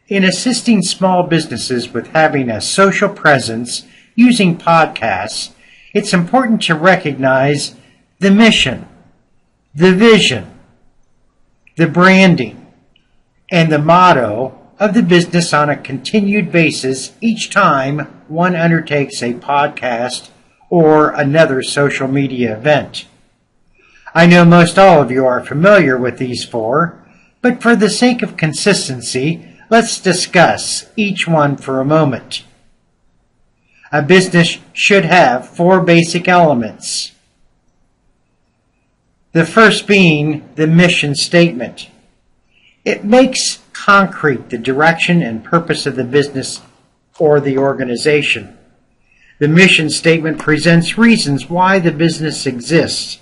In assisting small businesses with having a social presence using podcasts, it's important to recognize the mission, the vision, the branding, and the motto of the business on a continued basis each time one undertakes a podcast or another social media event. I know most all of you are familiar with these four, but for the sake of consistency, let's discuss each one for a moment. A business should have four basic elements. The first being the mission statement. It makes concrete the direction and purpose of the business or the organization. The mission statement presents reasons why the business exists.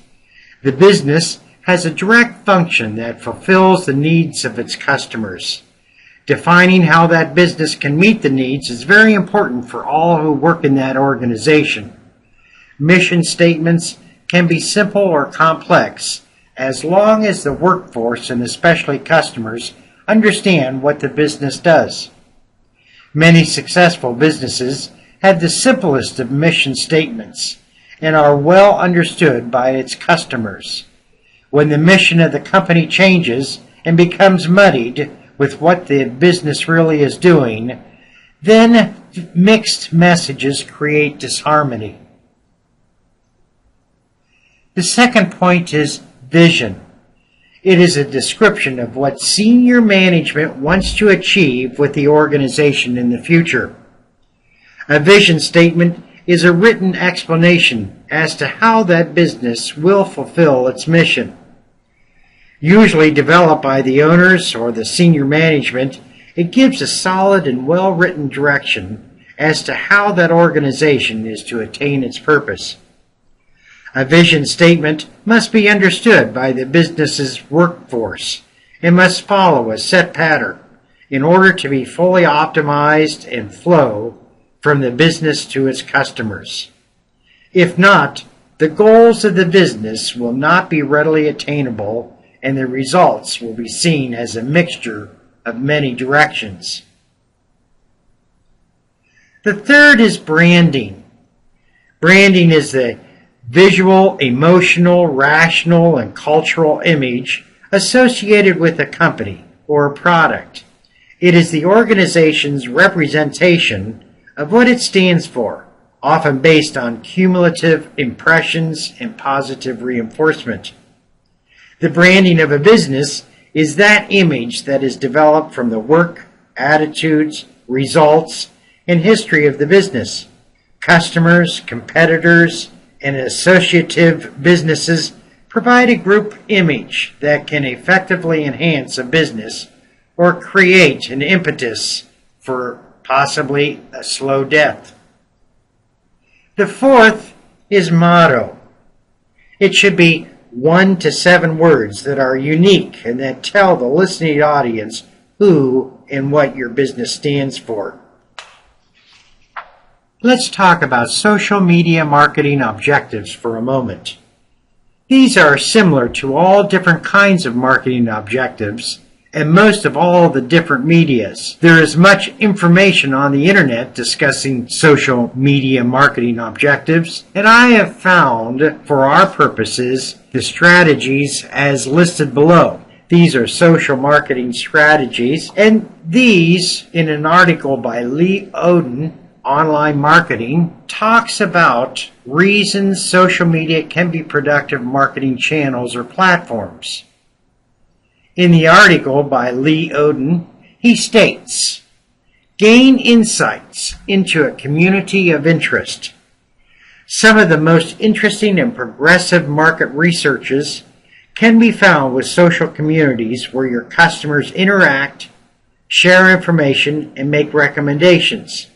The business has a direct function that fulfills the needs of its customers. Defining how that business can meet the needs is very important for all who work in that organization. Mission statements can be simple or complex as long as the workforce and especially customers understand what the business does. Many successful businesses have the simplest of mission statements and are well understood by its customers. When the mission of the company changes and becomes muddied with what the business really is doing, then mixed messages create disharmony. The second point is vision. It is a description of what senior management wants to achieve with the organization in the future. A vision statement is a written explanation as to how that business will fulfill its mission. Usually developed by the owners or the senior management, it gives a solid and well-written direction as to how that organization is to attain its purpose. A vision statement must be understood by the business's workforce and must follow a set pattern in order to be fully optimized and flow from the business to its customers. If not, the goals of the business will not be readily attainable and the results will be seen as a mixture of many directions. The third is branding. Branding is the visual, emotional, rational, and cultural image associated with a company or a product. It is the organization's representation of what it stands for, often based on cumulative impressions and positive reinforcement. The branding of a business is that image that is developed from the work, attitudes, results, and history of the business. Customers, competitors, and associative businesses provide a group image that can effectively enhance a business or create an impetus for possibly a slow death. The fourth is motto. It should be 1 to 7 words that are unique and that tell the listening audience who and what your business stands for. Let's talk about social media marketing objectives for a moment. These are similar to all different kinds of marketing objectives and most of all the different medias. There is much information on the internet discussing social media marketing objectives, and I have found, for our purposes, the strategies as listed below. These are social marketing strategies, and these, in an article by Lee Odin, Online Marketing, talks about reasons social media can be productive marketing channels or platforms. In the article by Lee Odin, he states, gain insights into a community of interest. Some of the most interesting and progressive market researches can be found with social communities where your customers interact, share information, and make recommendations.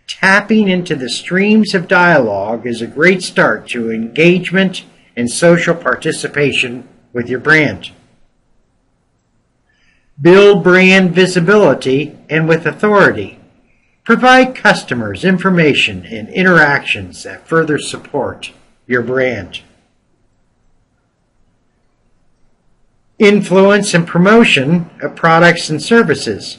Tapping into the streams of dialogue is a great start to engagement and social participation with your brand. Build brand visibility and with authority. Provide customers information and interactions that further support your brand. Influence and promotion of products and services.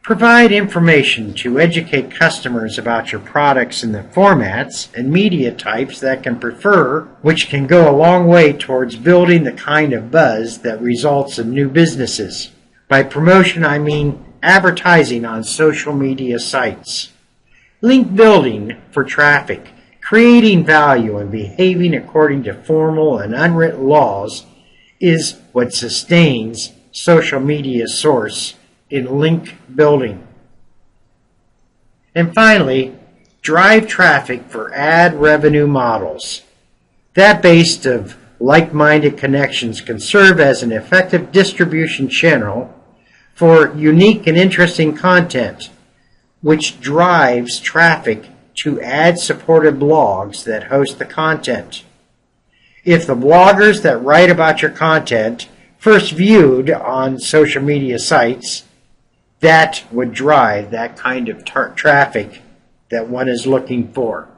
Provide information to educate customers about your products in the formats and media types that can prefer, which can go a long way towards building the kind of buzz that results in new businesses. By promotion, I mean advertising on social media sites. Link building for traffic, creating value and behaving according to formal and unwritten laws is what sustains social media source in link building. And finally, drive traffic for ad revenue models. That based of like-minded connections can serve as an effective distribution channel for unique and interesting content, which drives traffic to ad-supported blogs that host the content. If the bloggers that write about your content first viewed on social media sites, that would drive that kind of traffic that one is looking for.